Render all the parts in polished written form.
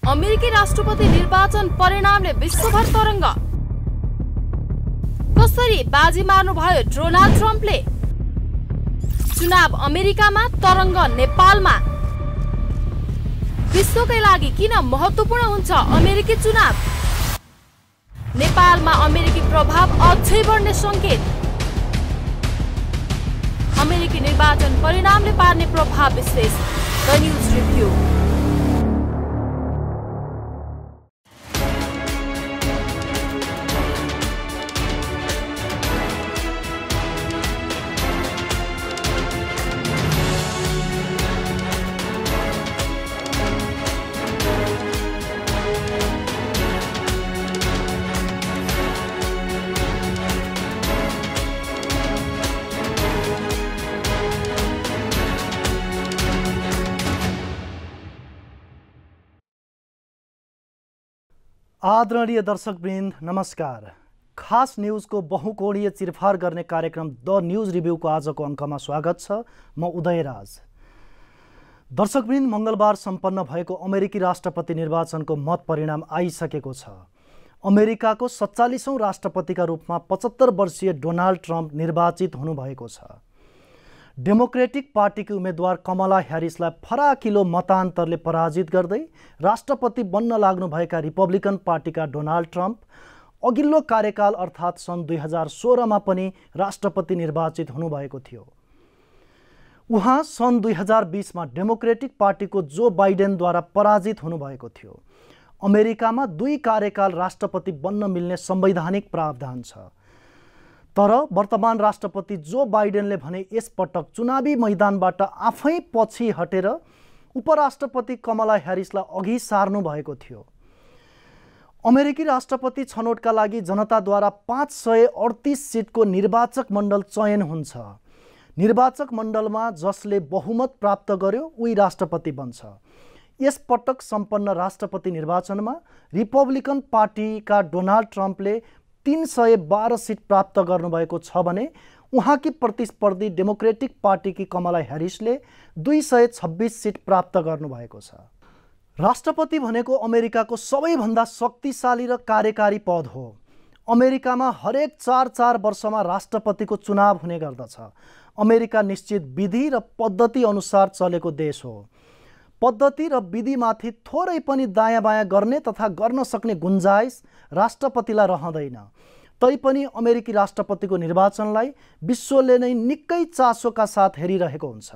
अमेरिकी राष्ट्रपति निर्वाचन परिणामले विश्वभर तरंग। कसरी बाजी मार्नुभयो डोनाल्ड ट्रम्पले? चुनाव अमेरिकामा, तरंग नेपालमा। विश्वकै लागि किन महत्त्वपूर्ण हुन्छ अमेरिकी चुनाव? नेपालमा अमेरिकी प्रभाव अझै बढ्ने संकेत। अमेरिकी निर्वाचन परिणामले पार्ने प्रभाव विश्लेषण। The news review. आदरणीय दर्शकवृन्द नमस्कार। खास न्यूजको बहुकोणीय चिरफार गर्ने कार्यक्रम द न्यूज रिभ्यूको आजको अङ्कमा स्वागत छ। म उदयराज। दर्शकवृन्द, मङ्गलबार सम्पन्न भएको अमेरिकी राष्ट्रपति निर्वाचनको मत परिणाम आइसकेको छ। अमेरिकाको 47औं राष्ट्रपतिका रूपमा 75 वर्षीय डोनाल्ड ट्रम्प निर्वाचित हुनुभएको छ। डेमोक्रेटिक पार्टीकी उम्मेदवार कमला ह्यारिसलाई फराकिलो मतान्तरले पराजित गर्दै राष्ट्रपति बन्न लाग्नुभएका रिपब्लिकन पार्टीका डोनाल्ड ट्रम्प अघिल्लो कार्यकाल अर्थात् सन् 2016मा पनि राष्ट्रपति निर्वाचित हुनुभएको थियो। उहाँ सन् 2020मा डेमोक्रेटिक पार्टीको जो बाइडेनद्वारा पराजित हुनुभएको थियो। अमेरिकामा 2 कार्यकाल राष्ट्रपति बन्न मिल्ने संवैधानिक प्रावधान छ, तर वर्तमान राष्ट्रपति जो बाइडेनले भने यसपटक चुनावी मैदानबाट आफै पछि हटेर उपराष्ट्रपति कमला ह्यारिसलाई अघि सार्नु भएको थियो। अमेरिकी राष्ट्रपति छनौटका लागि जनताद्वारा 538 सिटको निर्वाचक मण्डल चयन हुन्छ। निर्वाचक मण्डलमा जसले बहुमत प्राप्त गर्यो उही राष्ट्रपति बन्छ। यसपटक सम्पन्न राष्ट्रपति निर्वाचनमा रिपब्लिकन पार्टीका डोनाल्ड ट्रम्पले 312 सिट प्राप्त गर्नुभएको छ भने उहाँकी प्रतिस्पर्धी डेमोक्रेटिक पार्टीकी कमला ह्यारिसले 226 सिट प्राप्त गर्नुभएको छ। राष्ट्रपति भनेको अमेरिकाको सबैभन्दा शक्तिशाली र कार्यकारी पद हो। अमेरिकामा हरेक 4 वर्षमा राष्ट्रपतिको चुनाव हुने गर्दछ। अमेरिका निश्चित विधि र पद्धति अनुसार चलेको देश हो। पद्धति र विधिमाथि थोरै पनि दायाँ बायाँ गर्ने तथा गर्न सक्ने गुन्जाइस राष्ट्रपतिलाई रहँदैन। तैपनि अमेरिकी राष्ट्रपतिको निर्वाचनलाई विश्वले नै निकै चासोका साथ हेरिरहेको हुन्छ।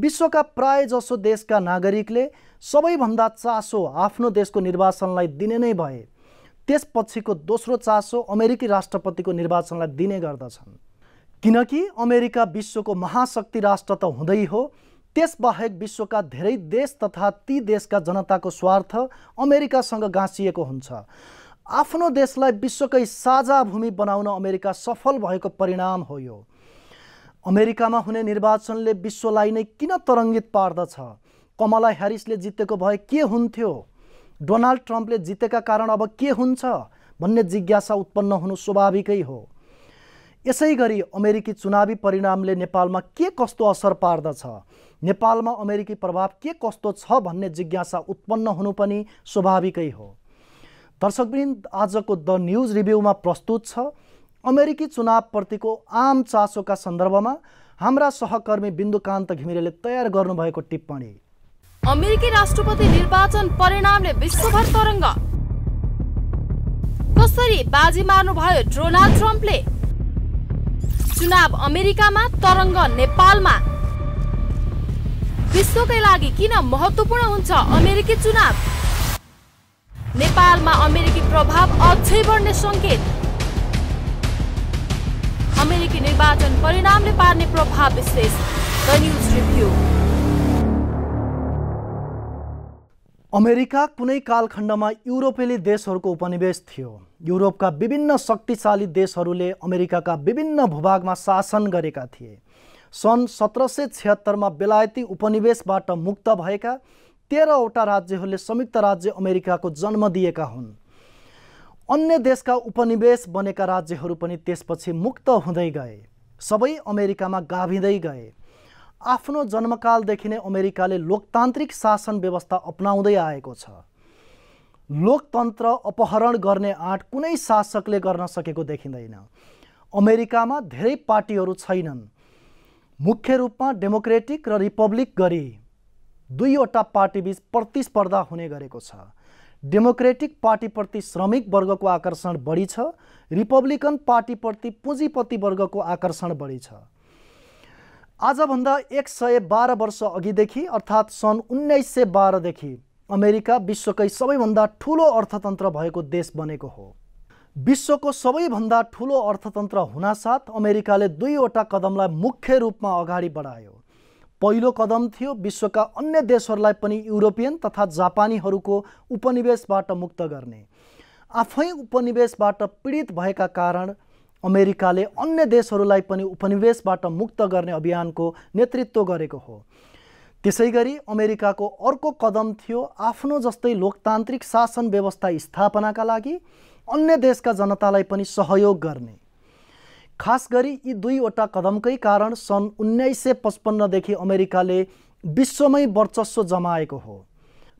विश्वका प्रायजसो देशका नागरिकले सबैभन्दा चासो आफ्नो देशको निर्वाचनलाई दिने नै भए त्यसपछिको दोस्रो चासो अमेरिकी राष्ट्रपतिको निर्वाचनलाई दिने गर्दछन्। किनकि अमेरिका विश्वको महाशक्ति राष्ट्र त हुँदै हो, त्यसबाहेक विश्वका धेरै देश तथा ती देशका जनताको स्वार्थ अमेरिकासँग गाँसिएको हुन्छ। आफ्नो देशलाई विश्वकै साझा भूमि बनाउन अमेरिका सफल भएको परिणाम हो यो। अमेरिकामा हुने निर्वाचनले विश्वलाई नै किन तरङ्गित पार्दछ? कमला ह्यारिसले जितेको भए के हुन्थ्यो? डोनाल्ड ट्रम्पले जितेका कारण अब के हुन्छ भन्ने जिज्ञासा उत्पन्न हुनु स्वाभाविकै हो। यसैगरी अमेरिकी चुनावी परिणामले नेपालमा के कस्तो असर पार्दछ, नेपालमा अमेरिकी प्रभाव के कस्तो छ भन्ने जिज्ञासा उत्पन्न हुनु पनि स्वाभाविकै हो। दर्शकवृन्द, आजको द न्यूज रिभ्यूमा प्रस्तुत छ अमेरिकी चुनावप्रतिको आम चासोका सन्दर्भमा हाम्रा सहकर्मी बिन्दुकान्त घिमिरेले तयार गर्नुभएको टिप्पणी। अमेरिकी राष्ट्रपति निर्वाचन परिणामले विश्वभर तरंग। कसरी बाजी मार्नुभयो डोनाल्ड ट्रम्पले? चुनाव अमेरिकामा, तरंग नेपालमा। विश्वकै लागि किन महत्त्वपूर्ण हुन्छ अमेरिकी चुनाव? नेपालमा अमेरिकी प्रभाव अझै बढ्ने संकेत। अमेरिकी निर्वाचन परिणामले पार्ने प्रभाव विश्लेषण। The news review. अमेरिका कुनै कालखण्डमा युरोपेली देशहरूको उपनिवेश थियो। युरोपका विभिन्न शक्तिशाली देशहरूले अमेरिकाका विभिन्न भूभागमा शासन गरेका थिए। सन् 1776मा बेलायती उपनिवेशबाट मुक्त भएका 13वटा राज्यहरूले संयुक्त राज्य अमेरिकाको जन्म दिएका हुन्। अन्य देशका उपनिवेश बनेका राज्यहरू पनि त्यसपछि मुक्त हुँदै गए, सबै अमेरिकामा गाभिँदै गए। आफ्नो जन्मकालदेखि नै अमेरिकाले लोकतान्त्रिक शासन व्यवस्था अपनाउँदै आएको छ। लोकतन्त्र अपहरण गर्ने आँट कुनै शासकले गर्न सकेको देखिँदैन। अमेरिकामा धेरै पार्टीहरू छैनन्। मुख्य रूपमा डेमोक्रेटिक र रिपब्लिक गरी दुईवटा पार्टीबीच प्रतिस्पर्धा हुने गरेको छ। डेमोक्रेटिक पार्टीप्रति श्रमिक वर्गको आकर्षण बढी छ, रिपब्लिकन पार्टीप्रति पुँजीपति वर्गको आकर्षण बढी छ। आजभन्दा 112 वर्ष अघिदेखि अर्थात् सन् 1912 देखि अमेरिका विश्वकै सबैभन्दा ठुलो अर्थतन्त्र भएको देश बनेको हो। विश्वको सबैभन्दा ठुलो अर्थतन्त्र हुनासाथ अमेरिकाले दुईवटा कदमलाई मुख्य रूपमा अगाडि बढायो। पहिलो कदम थियो विश्वका अन्य देशहरूलाई पनि युरोपियन तथा जापानीहरूको उपनिवेशबाट मुक्त गर्ने। आफै उपनिवेशबाट पीडित भएका कारण अमेरिकाले अन्य देशहरूलाई पनि उपनिवेशबाट मुक्त गर्ने अभियानको नेतृत्व गरेको हो। त्यसैगरी अमेरिकाको अर्को कदम थियो आफ्नो जस्तै लोकतान्त्रिक शासन व्यवस्था स्थापनाका लागि अन्य देशका जनतालाई पनि सहयोग गर्ने। खास गरी यी दुईवटा कदमकै कारण सन् 1955 देखि अमेरिकाले विश्वमै वर्चस्व जमाएको हो।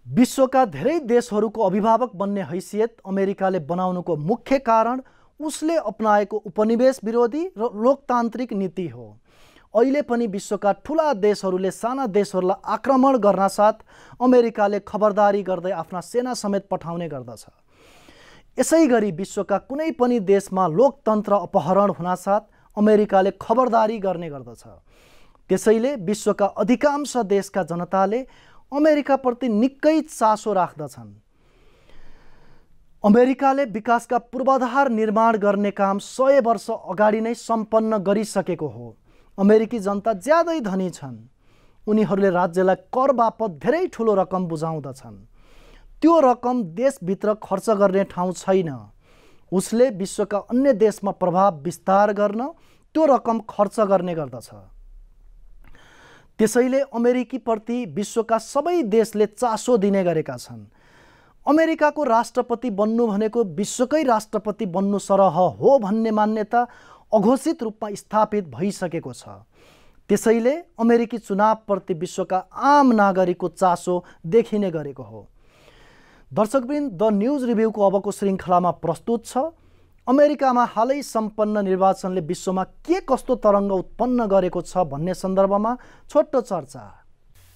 विश्वका धेरै देशहरूको अभिभावक बन्ने हैसियत अमेरिकाले बनाउनुको मुख्य कारण उसले अपनाएको उपनिवेश विरोधी र लोकतान्त्रिक नीति हो। अहिले पनि विश्वका ठुला देशहरूले साना देशहरूलाई आक्रमण गर्न साथ अमेरिकाले खबरदारी गर्दै आफ्ना सेना समेत पठाउने गर्दछ। यसैगरी विश्वका कुनै पनि देशमा लोकतन्त्र अपहरण हुनासाथ अमेरिकाले खबरदारी गर्ने गर्दछ। त्यसैले विश्वका अधिकांश देशका जनताले अमेरिकाप्रति निकै चासो राख्दछन्। अमेरिकाले विकासका पूर्वाधार निर्माण गर्ने काम 100 वर्ष अगाडि नै सम्पन्न गरिसकेको हो। अमेरिकी जनता ज्यादै धनी छन्। उनीहरूले राज्यलाई कर बापत धेरै ठुलो रकम बुझाउँदछन्। त्यो रकम देशभित्र खर्च गर्ने ठाउँ छैन। उसले विश्वका अन्य देशमा प्रभाव विस्तार गर्न त्यो रकम खर्च गर्ने गर्दछ। त्यसैले अमेरिकीप्रति विश्वका सबै देशले चासो दिने गरेका छन्। अमेरिकाको राष्ट्रपति बन्नु भनेको विश्वकै राष्ट्रपति बन्नु सरह हो भन्ने मान्यता अघोषित रूपमा स्थापित भइसकेको छ। त्यसैले अमेरिकी चुनावप्रति विश्वका आम नागरिकको चासो देखिने गरेको हो। दर्शकवृन्द, द न्युज रिभ्यूको अबको श्रृङ्खलामा प्रस्तुत छ अमेरिकामा हालै सम्पन्न निर्वाचनले विश्वमा के कस्तो तरङ्ग उत्पन्न गरेको छ भन्ने सन्दर्भमा छोटो चर्चा।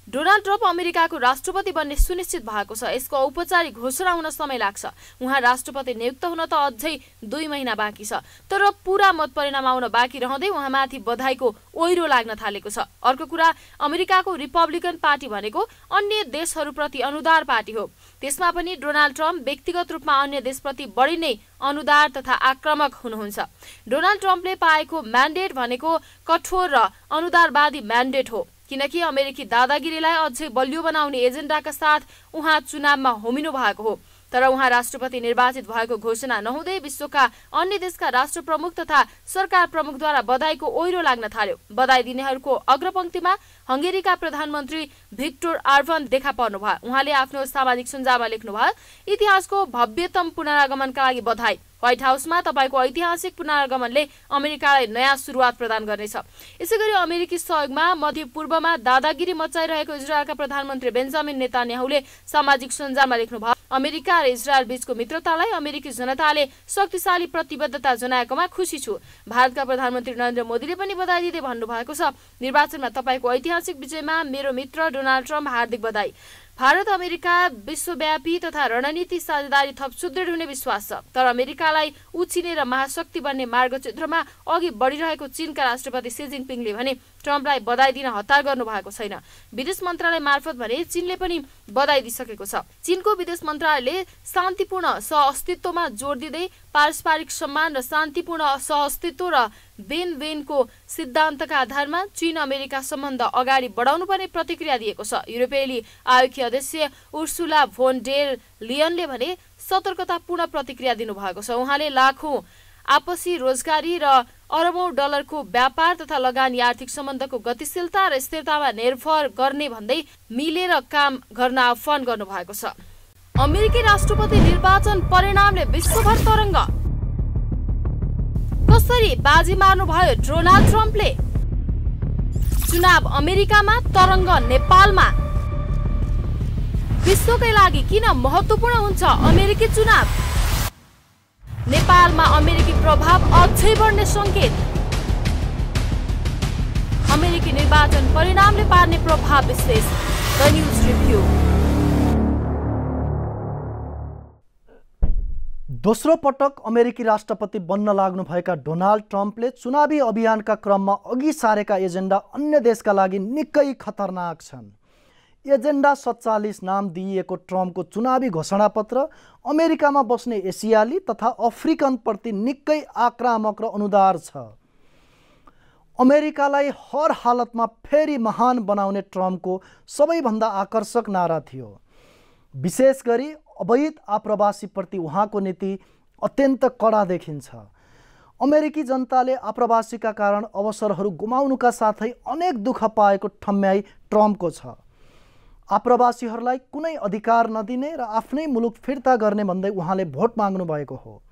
डोनाल्ड ट्रम्प अमेरिकाको राष्ट्रपति बन्ने सुनिश्चित भएको छ। यसको औपचारिक घोषणा हुन समय लाग्छ। उहाँ राष्ट्रपति नियुक्त हुन त अझै 2 महिना बाँकी छ, तर पूरा मत परिणाम आउन बाँकी रहँदै उहाँमाथि बधाईको ओइरो लाग्न थालेको छ। अर्को कुरा, अमेरिकाको रिपब्लिकन पार्टी भनेको अन्य देशहरूप्रति अनुदार पार्टी हो। त्यसमा पनि डोनाल्ड ट्रम्प व्यक्तिगत रूपमा अन्य देशप्रति बढी नै अनुदार तथा आक्रामक हुनुहुन्छ। डोनाल्ड ट्रम्पले पाएको म्यान्डेट भनेको कठोर र अनुदारवादी म्यान्डेट हो, किनकि अमेरिकी दादागिरीलाई अझै बलियो बनाउने एजेन्डाका साथ उहाँ चुनावमा होमिनु भएको हो। तर उहाँ राष्ट्रपति निर्वाचित भएको घोषणा नहुँदै विश्वका अन्य देशका राष्ट्र प्रमुख तथा सरकार प्रमुखद्वारा बधाईको ओइरो लाग्न थाल्यो। बधाई दिनेहरूको अग्रपंक्तिमा हंगेरीका प्रधानमन्त्री भिक्टर अर्बन देखा पर्नुभयो। उहाँले आफ्नो सामाजिक सञ्जालमा लेख्नुभयो, इतिहासको भव्यतम पुनरागमनका लागि बधाई। व्हाइट हाउसमा तपाईको ऐतिहासिक पुनरागमनले अमेरिकालाई नयाँ सुरुवात प्रदान गर्नेछ। यसैगरी अमेरिकी सहयोगमा मध्य पूर्वमा दादागिरी मचाइरहेको इजरायलका प्रधानमन्त्री बेन्जामिन नेतान्याहुले सामाजिक सञ्जालमा लेख्नुभयो, अमेरिका र इजरायल बीचको मित्रतालाई अमेरिकी जनताले शक्तिशाली प्रतिबद्धता जनाएकोमा खुसी छु। भारतका प्रधानमन्त्री नरेन्द्र मोदीले पनि बधाई दिँदै भन्नुभएको छ, निर्वाचनमा तपाईको ऐतिहासिक विजयमा मेरो मित्र डोनाल्ड ट्रम्प हार्दिक बधाई। भारत अमेरिका विश्वव्यापी तथा रणनीति साझेदारी थप सुदृढ हुने विश्वास छ। तर अमेरिकालाई उछिने र महाशक्ति बन्ने मार्गचित्रमा अघि बढिरहेको चीनका राष्ट्रपति सी जिनपिङले भने ट्रम्पलाई बधाई दिन हतार गर्नु भएको छैन। विदेश मन्त्रालय मार्फत भने चीनले पनि बधाई दिइसकेको छ। चीनको विदेश मन्त्रालयले शान्तिपूर्ण सहअस्तित्वमा जोड दिँदै पारस्परिक सम्मान र शान्तिपूर्ण सहअस्तित्व र विन विनको सिद्धान्तका आधारमा चीन अमेरिका सम्बन्ध अगाडि बढाउनुपर्ने प्रतिक्रिया दिएको छ। युरोपेली आयोगकी अध्यक्ष उर्सुला भोन डेर लियनले भने सतर्कतापूर्ण प्रतिक्रिया दिनुभएको छ। उहाँले लाखौं आपसी रोजगारी र अरबौं डलरको व्यापार तथा लगानी आर्थिक सम्बन्धको गतिशीलता र स्थिरतामा निर्भर गर्ने भन्दै मिलेर काम गर्न आह्वान गर्नुभएको छ। अमेरिकी राष्ट्रपति निर्वाचन परिणामले विश्वभर तरङ्ग, कसरी बाजी मार्नुभयो डोनाल्ड ट्रम्पले? चुनाव अमेरिकामा, तरङ्ग नेपालमा। विश्वकै लागि किन महत्त्वपूर्ण हुन्छ अमेरिकी चुनाव? नेपालमा अमेरिकी प्रभाव अझै बढ्ने संकेत। अमेरिकी निर्वाचन परिणामले पार्ने प्रभाव विश्लेषण। The news review. दोस्रो पटक अमेरिकी राष्ट्रपति बन्न लाग्नुभएका डोनाल्ड ट्रम्पले चुनावी अभियानका क्रममा अघि सारेका एजेन्डा अन्य देशका लागि निकै खतरनाक छन्। एजेन्डा 47 नाम दिइएको ट्रम्पको चुनावी घोषणापत्र अमेरिकामा बस्ने एसियाली तथा अफ्रिकनप्रति निकै आक्रामक र अनुदार छ। अमेरिकालाई हर हालतमा फेरि महान बनाउने ट्रम्पको सबैभन्दा आकर्षक नारा थियो। विशेष गरी अवैध आप्रवासीप्रति उहाँको नीति अत्यन्त कडा देखिन्छ। अमेरिकी जनताले आप्रवासीका कारण अवसरहरू गुमाउनुका साथै अनेक दुःख पाएको ठम्याई ट्रम्पको छ। आप्रवासीहरूलाई कुनै अधिकार नदिने र आफ्नै मुलुक फिर्ता गर्ने भन्दै उहाँले भोट माग्नु भएको हो।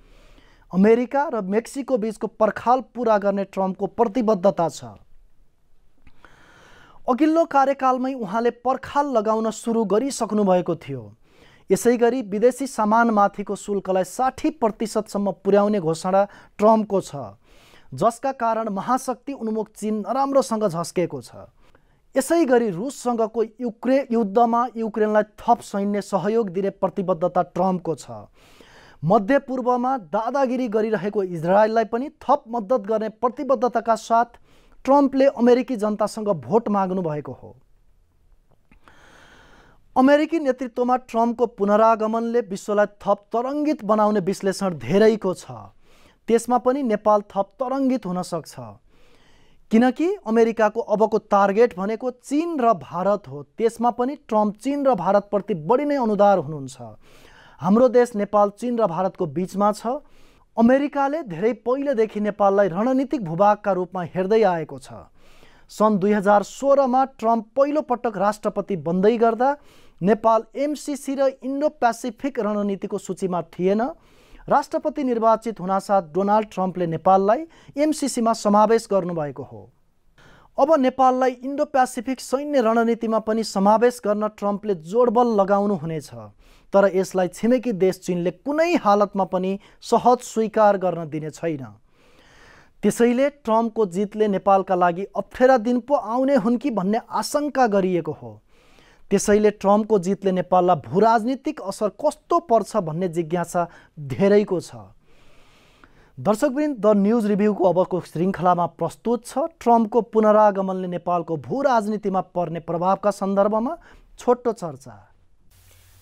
अमेरिका र मेक्सिको बीचको पर्खाल पूरा गर्ने ट्रम्पको प्रतिबद्धता छ। अघिल्लो कार्यकालमै उहाँले पर्खाल लगाउन सुरु गरिसक्नु भएको थियो। यसैगरी विदेशी सामानमाथिको शुल्कलाई 60% पुर्याउने घोषणा ट्रम्पको छ, जसका कारण महाशक्ति उन्मुख चीन नराम्रोसँग झस्केको छ। यसैगरी रुससँगको युद्धमा युक्रेनलाई थप सैन्य सहयोग दिने प्रतिबद्धता ट्रम्पको छ। मध्यपूर्वमा दादागिरी गरिरहेको इजरायललाई पनि थप मद्दत गर्ने प्रतिबद्धताका साथ ट्रम्पले अमेरिकी जनतासँग भोट माग्नु भएको हो। अमेरिकी नेतृत्वमा ट्रम्पको पुनरागमनले विश्वलाई थप तरङ्गित बनाउने विश्लेषण धेरैको छ। त्यसमा पनि नेपाल थप तरङ्गित हुन सक्छ, किनकि अमेरिकाको अबको टार्गेट भनेको चीन र भारत हो। त्यसमा पनि ट्रम्प चीन र भारतप्रति बढी नै अनुदार हुनुहुन्छ। हाम्रो देश नेपाल चीन र भारतको बीचमा छ। अमेरिकाले धेरै पहिलेदेखि नेपाललाई रणनीतिक भूभागका रूपमा हेर्दै आएको छ। सन् 2016मा ट्रम्प पहिलो पटक राष्ट्रपति बन्दै गर्दा नेपाल एमसीसी र इन्डो पेसिफिक रणनीतिको सूचीमा थिएन। राष्ट्रपति निर्वाचित हुनासाथ डोनाल्ड ट्रम्पले नेपाललाई एमसीसीमा समावेश गर्नुभएको हो। अब नेपाललाई इन्डो पेसिफिक सैन्य रणनीतिमा पनि समावेश गर्न ट्रम्पले जोडबल लगाउनु हुनेछ। तर यसलाई छिमेकी देश चीनले कुनै हालतमा पनि सहज स्वीकार गर्न दिने छैन। त्यसैले ट्रम्पको जितले नेपालका लागि अप्ठ्यारा दिन पो आउने हुन् कि भन्ने आशंका गरिएको हो। त्यसैले ट्रम्पको जितले नेपाललाई भूराजनीतिक असर कस्तो पर्छ भन्ने जिज्ञासा धेरैको छ। दर्शकवृन्द, द न्यूज रिभ्यूको अबको श्रृङ्खलामा प्रस्तुत छ ट्रम्पको पुनरागमनले नेपालको भूराजनीतिमा पर्ने प्रभावका सन्दर्भमा छोटो चर्चा।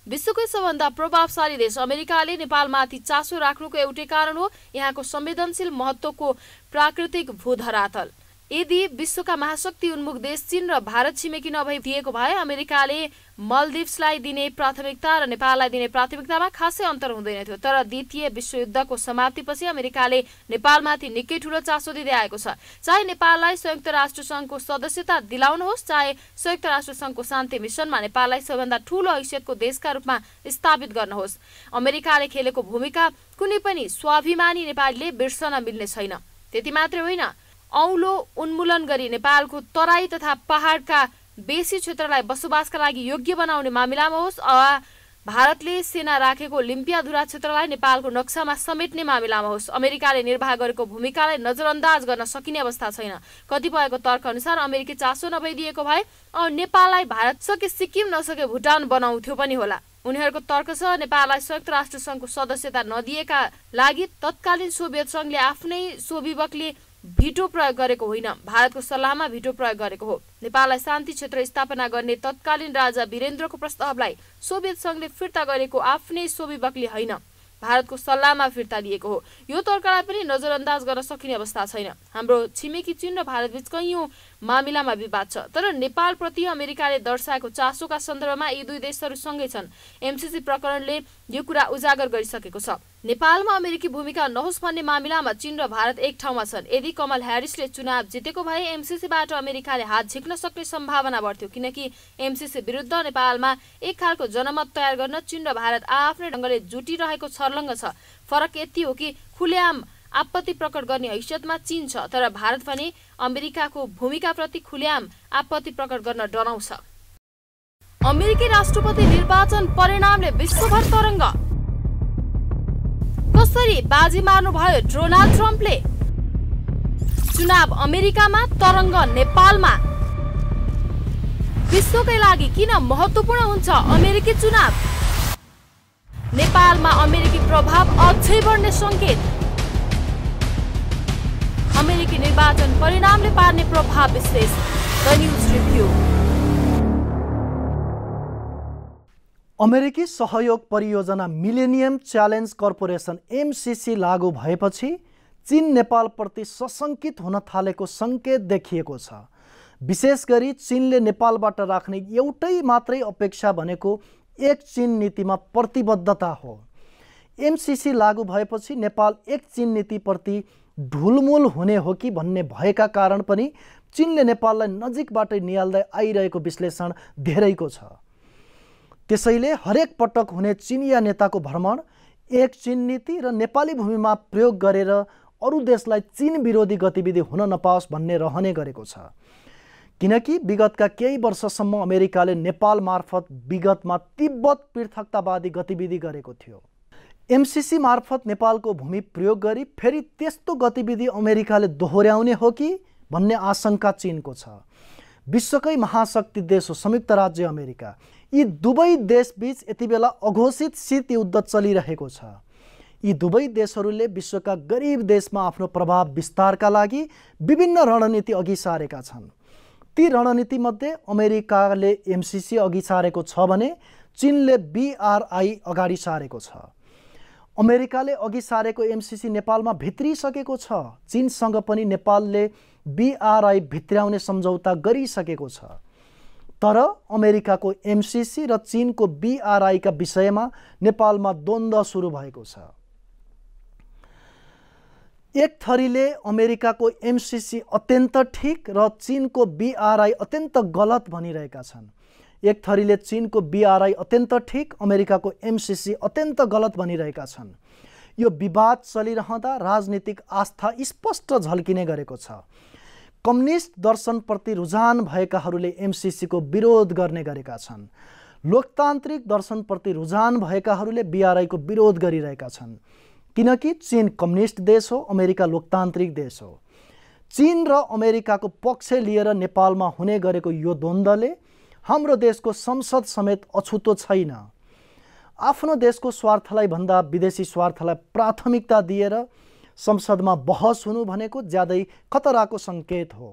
विश्वकै सबभन्दा प्रभावशाली देश अमेरिकाले नेपालमाथि चासो राख्नुको एउटै कारण हो यहाँको संवेदनशील महत्त्वको प्राकृतिक भूधरातल। यदि विश्वका महाशक्ति उन्मुख देश चीन र भारत छिमेकी नभइदिएको भए अमेरिकाले मल्दिभ्सलाई दिने प्राथमिकता र नेपाललाई दिने प्राथमिकतामा खासै अन्तर हुँदैन थियो। तर द्वितीय विश्वयुद्धको समाप्तिपछि अमेरिकाले नेपालमाथि निकै ठूलो चासो दिँदै आएको छ। चाहे नेपाललाई संयुक्त राष्ट्र सङ्घको सदस्यता दिलाउनुहोस्, चाहे संयुक्त राष्ट्र सङ्घको शान्ति मिसनमा नेपाललाई सबैभन्दा ठूलो हैसियतको देशका रूपमा स्थापित गर्नुहोस्, अमेरिकाले खेलेको भूमिका कुनै पनि स्वाभिमानी नेपालीले बिर्सन मिल्ने छैन। त्यति मात्रै होइन, औलो उन्मूलन गरी नेपालको तराई तथा पहाडका बेसी क्षेत्रलाई बसोबासका लागि योग्य बनाउने मामिलामा होस् वा भारतले सेना राखेको लिम्पियाधुरा क्षेत्रलाई नेपालको नक्सामा समेट्ने मामिलामा होस्, अमेरिकाले निर्वाह गरेको भूमिकालाई नजरअन्दाज गर्न सकिने अवस्था छैन। कतिपयको तर्क अनुसार अमेरिकी चासो नभइदिएको भए नेपाललाई भारत सके सिक्किम नसके भुटान बनाउँथ्यो पनि होला। उनीहरूको तर्क छ नेपाललाई संयुक्त राष्ट्र सङ्घको सदस्यता नदिएका लागि तत्कालीन सोभियत सङ्घले आफ्नै सोभिबकले भिटो प्रयोग गरेको होइन, भारतको सल्लाहमा भिटो प्रयोग गरेको हो। नेपाललाई शान्ति क्षेत्र स्थापना गर्ने तत्कालीन राजा वीरेन्द्रको प्रस्तावलाई सोभियत सङ्घले फिर्ता गरेको आफ्नै सोभिबकले होइन, भारतको सल्लाहमा फिर्ता लिएको हो। यो तर्कलाई पनि नजरअन्दाज गर्न सकिने अवस्था छैन। हाम्रो छिमेकी चीन र भारतबीच कैयौँ मामिलामा विवाद छ, तर नेपालप्रति अमेरिकाले दर्शाएको चासोका सन्दर्भमा यी दुई देशहरू सँगै छन्। एमसीसी प्रकरणले यो कुरा उजागर गरिसकेको छ। नेपालमा अमेरिकी भूमिका नहोस् भन्ने मामिलामा चीन र भारत एक ठाउँमा छन्। यदि कमल ह्यारिसले चुनाव जितेको भए एमसीसीबाट अमेरिकाले हात झिक्न सक्ने सम्भावना बढ्थ्यो, किनकि एमसीसी विरुद्ध नेपालमा एक खालको जनमत तयार गर्न चीन र भारत आफ्नै ढङ्गले जुटिरहेको छर्लङ्ग छ। फरक यति हो कि खुलेआम आपत्ति प्रकट गर्ने हैसियतमा चीन छ, तर भारत भने अमेरिकाको भूमिकाप्रति खुलेआम आपत्ति प्रकट गर्न डराउँछ। अमेरिकी राष्ट्रपति निर्वाचन परिणामले विश्वभर तरङ्ग। कसरी बाजी मार्नुभयो डोनाल्ड ट्रम्पले? चुनाव अमेरिकामा, तरङ्ग नेपालमा। विश्वकै लागि किन महत्त्वपूर्ण हुन्छ अमेरिकी चुनाव? नेपालमा अमेरिकी प्रभाव अझै बढ्ने संकेत। अमेरिकी निर्वाचन परिणामले पार्ने प्रभाव विश्लेषण। The news review. अमेरिकी सहयोग परियोजना मिलेनियम च्यालेन्ज कर्पोरेसन एमसीसी लागू भएपछि चीन नेपालप्रति सशङ्कित हुन थालेको सङ्केत देखिएको छ। विशेष गरी चीनले नेपालबाट राख्ने एउटै मात्रै अपेक्षा भनेको एक चीन नीतिमा प्रतिबद्धता हो। एमसीसी लागू भएपछि नेपाल एक चीन नीतिप्रति ढुलमुल हुने हो कि भन्ने भएका कारण पनि चीनले नेपाललाई नजिकबाटै निहाल्दै आइरहेको विश्लेषण धेरैको छ। त्यसैले हरेक पटक हुने चिनिया नेताको भ्रमण एक चीन नीति र नेपाली भूमिमा प्रयोग गरेर अरू देशलाई चीन विरोधी गतिविधि हुन नपाओस् भन्ने रहने गरेको छ। किनकि विगतका केही वर्षसम्म अमेरिकाले नेपाल मार्फत विगतमा तिब्बत पृथकतावादी गतिविधि गरेको थियो। एमसीसी मार्फत नेपालको भूमि प्रयोग गरी फेरि त्यस्तो गतिविधि अमेरिकाले दोहोर्याउने हो कि भन्ने आशंका चीनको छ। विश्वकै महाशक्ति देश हो संयुक्त राज्य अमेरिका। यी दुवै देशबीच यति बेला अघोषित शीत युद्ध चलिरहेको छ। यी दुवै देशहरूले विश्वका गरिब देशमा आफ्नो प्रभाव विस्तारका लागि विभिन्न रणनीति अघि सारेका छन्। ती रणनीतिमध्ये अमेरिकाले एमसीसी अघि सारेको छ भने चीनले बीआरआई अगाडि सारेको छ। अमेरिकाले अघि सारेको एमसीसी नेपालमा भित्रिसकेको छ। चीनसँग पनि नेपालले बीआरआई भित्र्याउने सम्झौता गरिसकेको छ। तर अमेरिकाको एमसीसी र चीनको बीआरआईका विषयमा नेपालमा द्वन्द्व सुरु भएको छ। एक थरीले अमेरिकाको एमसीसी अत्यन्त ठिक र चीनको बीआरआई अत्यन्त गलत भनिरहेका छन्। एक थरीले चीनको बीआरआई अत्यन्त ठिक, अमेरिकाको एमसीसी अत्यन्त गलत भनिरहेका छन्। यो विवाद चलिरहँदा राजनीतिक आस्था स्पष्ट झल्किने गरेको छ। कम्युनिस्ट दर्शनप्रति रुझान भएकाहरूले एमसीसीको विरोध गर्ने गरेका छन्। लोकतान्त्रिक दर्शनप्रति रुझान भएकाहरूले बीआरआईको विरोध गरिरहेका छन्। किनकि चीन कम्युनिस्ट देश हो, अमेरिका लोकतान्त्रिक देश हो। चीन र अमेरिकाको पक्ष लिएर नेपालमा हुने गरेको यो द्वन्द्वले हाम्रो देशको संसद समेत अछुतो छैन। आफ्नो देशको स्वार्थलाई भन्दा विदेशी स्वार्थलाई प्राथमिकता दिएर संसदमा बहस हुनु भनेको ज्यादै खतराको सङ्केत हो।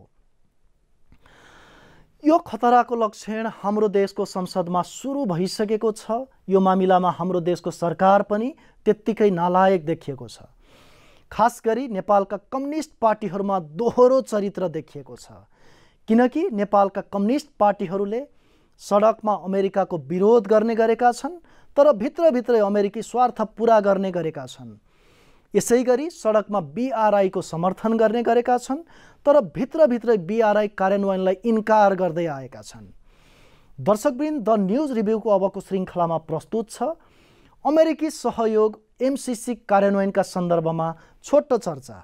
यो खतराको लक्षण हाम्रो देशको संसदमा सुरु भइसकेको छ। यो मामिलामा हाम्रो देशको सरकार पनि त्यत्तिकै नालायक देखिएको छ। खास गरी नेपालका कम्युनिस्ट पार्टीहरूमा दोहोरो चरित्र देखिएको छ। किनकि नेपालका कम्युनिस्ट पार्टीहरूले सडकमा अमेरिकाको विरोध गर्ने गरेका छन्, तर भित्रभित्रै अमेरिकी स्वार्थ पुरा गर्ने गरेका छन्। यसैगरी सडकमा बीआरआईको समर्थन गर्ने गरेका छन्, तर भित्रभित्रै बीआरआई कार्यान्वयनलाई इन्कार गर्दै आएका छन्। दर्शकवृन्द, द न्यूज रिभ्यूको अबको श्रृङ्खलामा प्रस्तुत छ अमेरिकी सहयोग एमसीसी कार्यान्वयनका सन्दर्भमा छोटो चर्चा।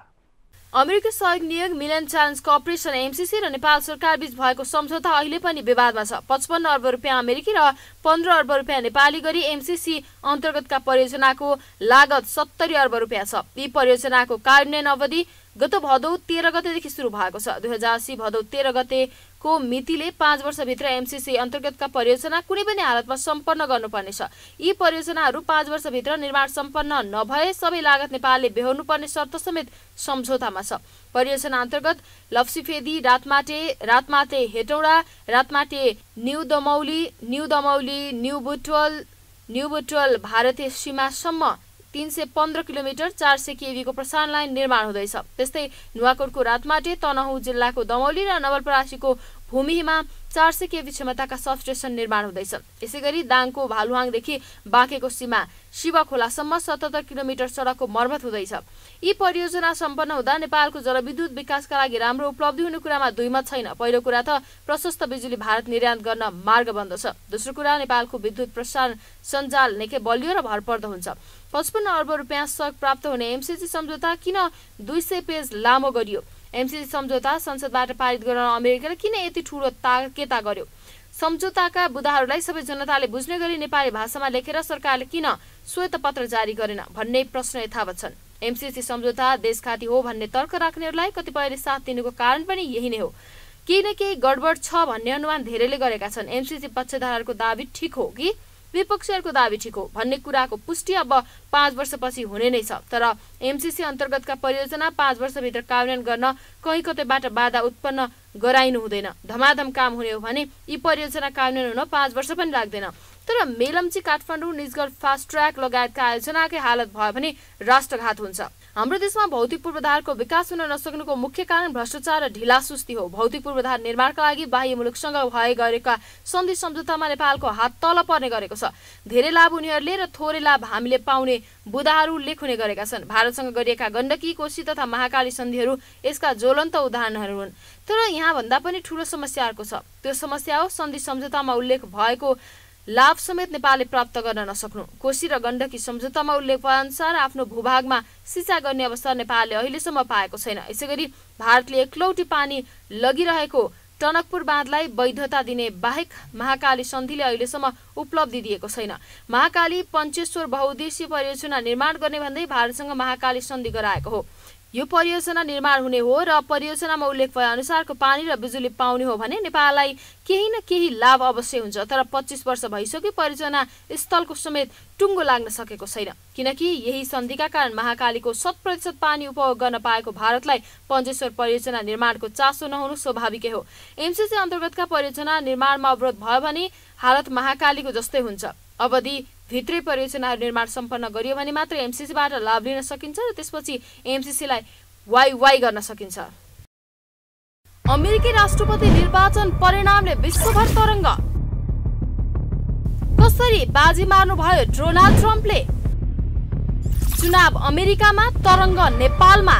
अमेरिकी सहयोग नियोग मिलेनियम च्यालेन्ज कर्पोरेसन एमसीसी र नेपाल सरकार बीच भएको सम्झौता अहिले पनि विवादमा छ। 55 अर्ब रुपियाँ अमेरिकी र 15 अर्ब रुपियाँ नेपाली गरी एमसीसी अन्तर्गतका परियोजनाको लागत 70 अर्ब रुपियाँ छ। यी परियोजनाको कार्यान्वयन अवधि गत भदौ 13 गतेदेखि सुरु भएको छ। 2080 भदौ 13 गतेको मितिले 5 वर्षभित्र एमसीसी अन्तर्गतका परियोजना कुनै पनि हालतमा सम्पन्न गर्नुपर्नेछ। यी परियोजनाहरू 5 वर्षभित्र निर्माण सम्पन्न नभए सबै लागत नेपालले बेहोर्नुपर्ने शर्त समेत सम्झौतामा छ। परियोजना अन्तर्गत लप्सीफेदी, रातमाटे हेटौडा, रातमाटे न्यू दमौली, न्यू बुटवल भारतीय सीमासम्म 315 किलोमिटर 400 केभीको प्रसारण लाइन निर्माण हुँदैछ। त्यस्तै नुवाकोटको रातमाटे, तनहुँ जिल्लाको दमौली र नवलपरासीको भूमिहीमा 400 केभी क्षमताका सबस्टेसन निर्माण हुँदैछ। यसैगरी दाङको भालुहाङदेखि बाँकेको सीमा शिवखोलासम्म 77 किलोमिटर सडकको मर्मत हुँदैछ। यी परियोजना सम्पन्न हुँदा नेपालको जलविद्युत विकासका लागि राम्रो उपलब्धि हुने कुरामा दुईमत छैन। पहिलो कुरा त प्रशस्त बिजुली भारत निर्यात गर्न मार्ग बन्दछ। दोस्रो कुरा, नेपालको विद्युत प्रसारण सञ्जाल निकै बलियो र भरपर्दो हुन्छ। 55 अर्ब रुपियाँ सहयोग प्राप्त हुने एमसीसी सम्झौता किन 200 पेज लामो गरियो? एमसीसी सम्झौता संसदबाट पारित गर्न अमेरिकाले किन यति ठूलो ताकेता गर्यो? सम्झौताका बुँदाहरूलाई सबै जनताले बुझ्ने गरी नेपाली भाषामा लेखेर सरकारले किन श्वेतपत्र जारी गरेन भन्ने प्रश्न यथावत छन्। एमसीसी सम्झौता देशघाती हो भन्ने तर्क राख्नेहरूलाई कतिपयले साथ दिनुको कारण पनि यही नै हो। केही न केही गडबड छ भन्ने अनुमान धेरैले गरेका छन्। एमसीसी पक्षधारहरूको दाबी ठिक हो कि विपक्षीहरूको दाबी ठिक हो भन्ने कुराको पुष्टि अब 5 वर्षपछि हुने नै छ। तर एमसीसी अन्तर्गतका परियोजना 5 वर्षभित्र कार्यान्वयन गर्न कहीँ कतैबाट बाधा उत्पन्न गराइनु हुँदैन। धमाधम काम हुने हो भने यी परियोजना कार्यान्वयन हुन 5 वर्ष पनि लाग्दैन। तर मेलम्ची, काठमाडौँ, निजगढ फास्ट ट्र्याक लगायतका आयोजनाकै हालत भयो भने राष्ट्रघात हुन्छ। हाम्रो देशमा भौतिक पूर्वाधारको विकास हुन नसक्नुको मुख्य कारण भ्रष्टाचार र ढिलासुस्ती हो। भौतिक पूर्वाधार निर्माणका लागि बाह्य मुलुकसँग भए गरेका सन्धि सम्झौतामा नेपालको हात तल पर्ने गरेको छ। धेरै लाभ उनीहरूले र थोरै लाभ हामीले पाउने बुँदाहरू उल्लेख हुने गरेका छन्। भारतसँग गरिएका गण्डकी, कोशी तथा महाकाली सन्धिहरू यसका ज्वलन्त उदाहरणहरू हुन्। तर यहाँ भन्दा पनि ठूलो समस्या अर्को छ। त्यो समस्या हो सन्धि सम्झौतामा उल्लेख भएको लाभ समेत नेपालले प्राप्त गर्न नसक्नु। कोशी र गण्डकी सम्झौतामा उल्लेख भएअनुसार आफ्नो भूभागमा सिँचाइ गर्ने अवसर नेपालले अहिलेसम्म पाएको छैन। यसैगरी भारतले एकलौटी पानी लगिरहेको टनकपुर बाँधलाई वैधता दिने बाहेक महाकाली सन्धिले अहिलेसम्म उपलब्धि दिएको छैन। महाकाली पञ्चेश्वर बहुउद्देश्य परियोजना निर्माण गर्ने भन्दै भारतसँग महाकाली सन्धि गराएको हो। यो परियोजना निर्माण हुने हो र परियोजनामा उल्लेख भए अनुसारको पानी र बिजुली पाउने हो भने नेपाललाई केही न केही लाभ अवश्य हुन्छ। तर 25 वर्ष भइसक्यो परियोजना स्थलको समेत टुङ्गो लाग्न सकेको छैन। किनकि यही सन्धिका कारण महाकालीको 100% पानी उपभोग गर्न पाएको भारतलाई पञ्चेश्वर परियोजना निर्माणको चासो नहुनु स्वाभाविकै हो। एमसीसी अन्तर्गतका परियोजना निर्माणमा अवरोध भयो भने हालत महाकालीको जस्तै हुन्छ। अवधि भित्रै परियोजनाहरू निर्माण सम्पन्न गरियो भने मात्र एमसीसीबाट लाभ लिन सकिन्छ र त्यसपछि एमसीसीलाई वाइ गर्न सकिन्छ। अमेरिकी राष्ट्रपति निर्वाचन परिणामले विश्वभर तरङ्ग। कसरी बाजी मार्नुभयो डोनाल्ड ट्रम्पले? चुनाव अमेरिकामा, तरङ्ग नेपालमा।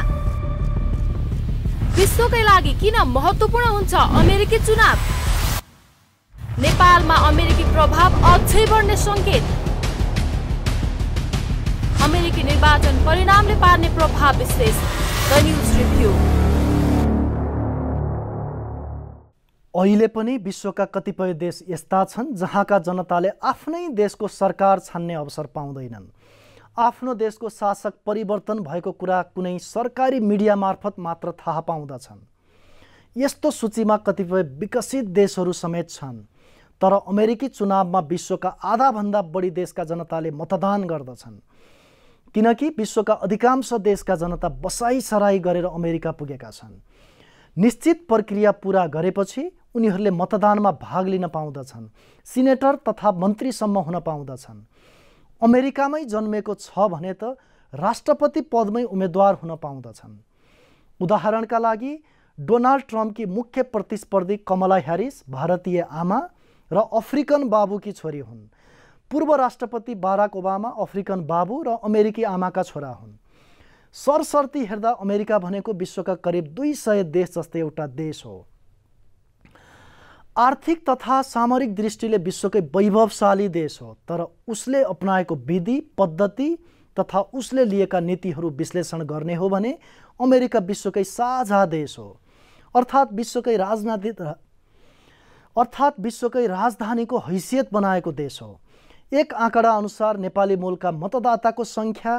विश्वकै लागि किन महत्त्वपूर्ण हुन्छ अमेरिकी चुनाव? नेपालमा अमेरिकी प्रभाव अझै बढ्ने संकेत। अमेरिकी निर्वाचन परिणामले पार्ने प्रभाव विश्लेष। The news review. अहिले पनि विश्वका कतिपय देश यस्ता छन् जहाँका जनताले आफ्नै देशको सरकार छान्ने अवसर पाउँदैनन्। आफ्नो देशको शासक परिवर्तन भएको कुरा कुनै सरकारी मिडिया मार्फत मात्र थाहा पाउँदछन्। यस्तो सूचीमा कतिपय विकसित देशहरू समेत छन्। तर अमेरिकी चुनावमा विश्वका आधाभन्दा बढी देशका जनताले मतदान गर्दछन्। किनकि विश्वका अधिकांश देशका जनता बसाइसराई गरेर अमेरिका पुगेका छन्। निश्चित प्रक्रिया पूरा गरेपछि उनीहरूले मतदानमा भाग लिन पाउँदछन्। सिनेटर तथा मन्त्रीसम्म हुन पाउँदछन्। अमेरिकामै जन्मेको छ भने त राष्ट्रपति पदमै उम्मेदवार हुन पाउँदछन्। उदाहरणका लागि डोनाल्ड ट्रम्पकी मुख्य प्रतिस्पर्धी कमला ह्यारिस भारतीय आमा र अफ्रिकन बाबुकी छोरी हुन्। पूर्व राष्ट्रपति बाराक ओबामा अफ्रिकन बाबु र अमेरिकी आमाका छोरा हुन्। सरसर्ती हेर्दा अमेरिका भनेको विश्वका करिब 200 देश जस्तै एउटा देश हो। आर्थिक तथा सामरिक दृष्टिले विश्वकै वैभवशाली देश हो। तर उसले अपनाएको विधि पद्धति तथा उसले लिएका नीतिहरू विश्लेषण गर्ने हो भने अमेरिका विश्वकै साझा देश हो। अर्थात् विश्वकै राजधानीको हैसियत बनाएको देश हो। एक आँकडा अनुसार नेपाली मूलका मतदाताको सङ्ख्या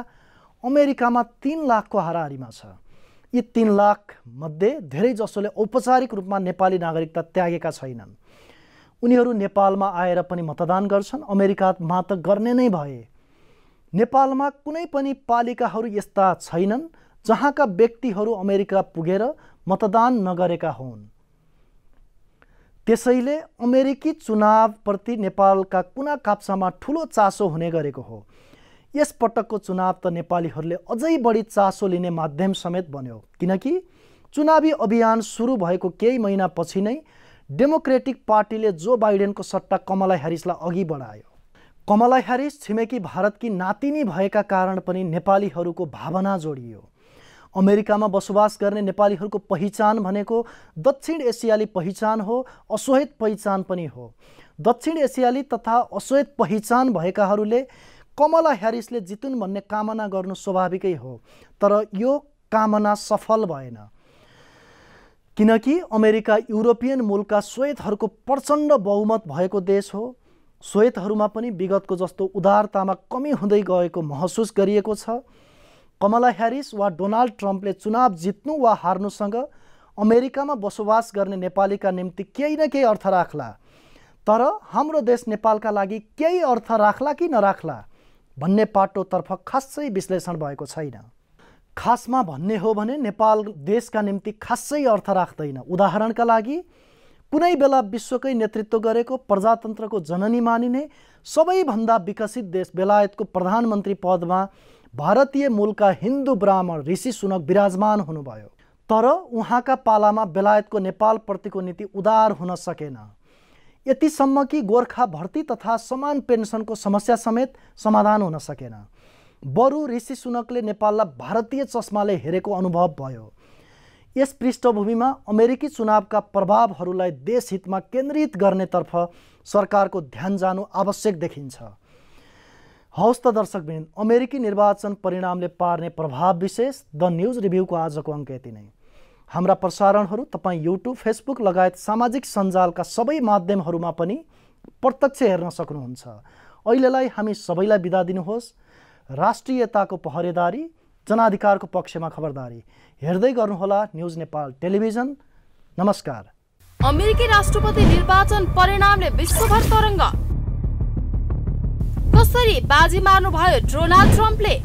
अमेरिकामा 3 लाखको हाराहारीमा छ। यी 3 लाख मध्ये धेरै जसोले औपचारिक रूपमा नेपाली नागरिकता त्यागेका छैनन्। उनीहरू नेपालमा आएर पनि मतदान गर्छन्। अमेरिकामा त गर्ने नै भए। नेपालमा कुनै पनि पालिकाहरू यस्ता छैनन् जहाँका व्यक्तिहरू अमेरिका पुगेर मतदान नगरेका हुन्। त्यसैले अमेरिकी चुनावप्रति नेपालका कुना काप्चामा ठुलो चासो हुने गरेको हो। यस पटकको चुनाव त नेपालीहरूले अझै बढी चासो लिने माध्यम समेत बन्यो। किनकि चुनावी अभियान सुरु भएको केही महिनापछि नै डेमोक्रेटिक पार्टीले जो बाइडेनको सट्टा कमला ह्यारिसलाई अघि बढायो। कमला ह्यारिस छिमेकी भारतकी नातिनी भएका कारण पनि नेपालीहरूको भावना जोडियो। अमेरिकामा बसोबास गर्ने नेपालीहरूको पहिचान भनेको दक्षिण एसियाली पहिचान हो, अश्वेत पहिचान पनि हो। दक्षिण एसियाली तथा अश्वेत पहिचान भएकाहरूले कमला ह्यारिसले जितुन् भन्ने कामना गर्नु स्वाभाविकै हो। तर यो कामना सफल भएन। किनकि अमेरिका युरोपियन मूलका श्वेतहरूको प्रचण्ड बहुमत भएको देश हो। श्वेतहरूमा पनि विगतको जस्तो उदारतामा कमी हुँदै गएको महसुस गरिएको छ। कमला ह्यारिस वा डोनाल्ड ट्रम्पले चुनाव जित्नु वा हार्नुसँग अमेरिकामा बसोबास गर्ने नेपालीका निम्ति केही न केही अर्थ राख्ला, तर हाम्रो देश नेपालका लागि केही अर्थ राख्ला कि नराख्ला भन्ने पाटोतर्फ खासै विश्लेषण भएको छैन। खासमा भन्ने हो भने नेपाल देशका निम्ति खासै अर्थ राख्दैन। उदाहरणका लागि कुनै बेला विश्वकै नेतृत्व गरेको प्रजातन्त्रको जननी मानिने सबैभन्दा विकसित देश बेलायतको प्रधानमन्त्री पदमा भारतीय मूलका हिन्दू ब्राह्मण ऋषि सुनक विराजमान हुनुभयो, तर उहाँका पालामा बेलायतको नेपालप्रतिको नीति उदार हुन सकेन। यतिसम्म कि गोर्खा भर्ती तथा समान पेन्सनको समस्या समेत समाधान हुन सकेन। बरु ऋषि सुनकले नेपाललाई भारतीय चस्माले हेरेको अनुभव भयो। यस पृष्ठभूमिमा अमेरिकी चुनावका प्रभावहरूलाई देशहितमा केन्द्रित गर्नेतर्फ सरकारको ध्यान जानु आवश्यक देखिन्छ। हवस् त दर्शकवृन्द, अमेरिकी निर्वाचन परिणामले पार्ने प्रभाव विशेष द न्युज रिभ्यूको आजको अङ्क यति नै। हाम्रा प्रसारणहरू तपाईँ युट्युब, फेसबुक लगायत सामाजिक सञ्जालका सबै माध्यमहरूमा पनि प्रत्यक्ष हेर्न सक्नुहुन्छ। अहिलेलाई हामी सबैलाई बिदा दिनुहोस्। राष्ट्रियताको पहरेदारी, जनाधिकारको पक्षमा खबरदारी हेर्दै गर्नुहोला न्युज नेपाल टेलिभिजन। नमस्कार। अमेरिकी राष्ट्रपति निर्वाचन परिणामले विश्वभर तरङ्ग, कसरी बाजी मार्नुभयो डोनाल्ड ट्रम्पले?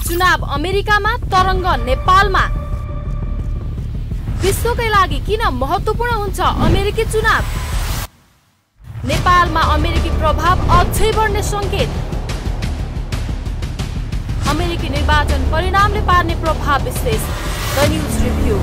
चुनाव अमेरिकामा, तरङ्ग नेपालमा। विश्वकै लागि किन महत्त्वपूर्ण हुन्छ अमेरिकी चुनाव? नेपालमा अमेरिकी प्रभाव अझै बढ्ने संकेत। अमेरिकी निर्वाचन परिणामले पार्ने प्रभाव विशेष द न्युज रिभ्यू।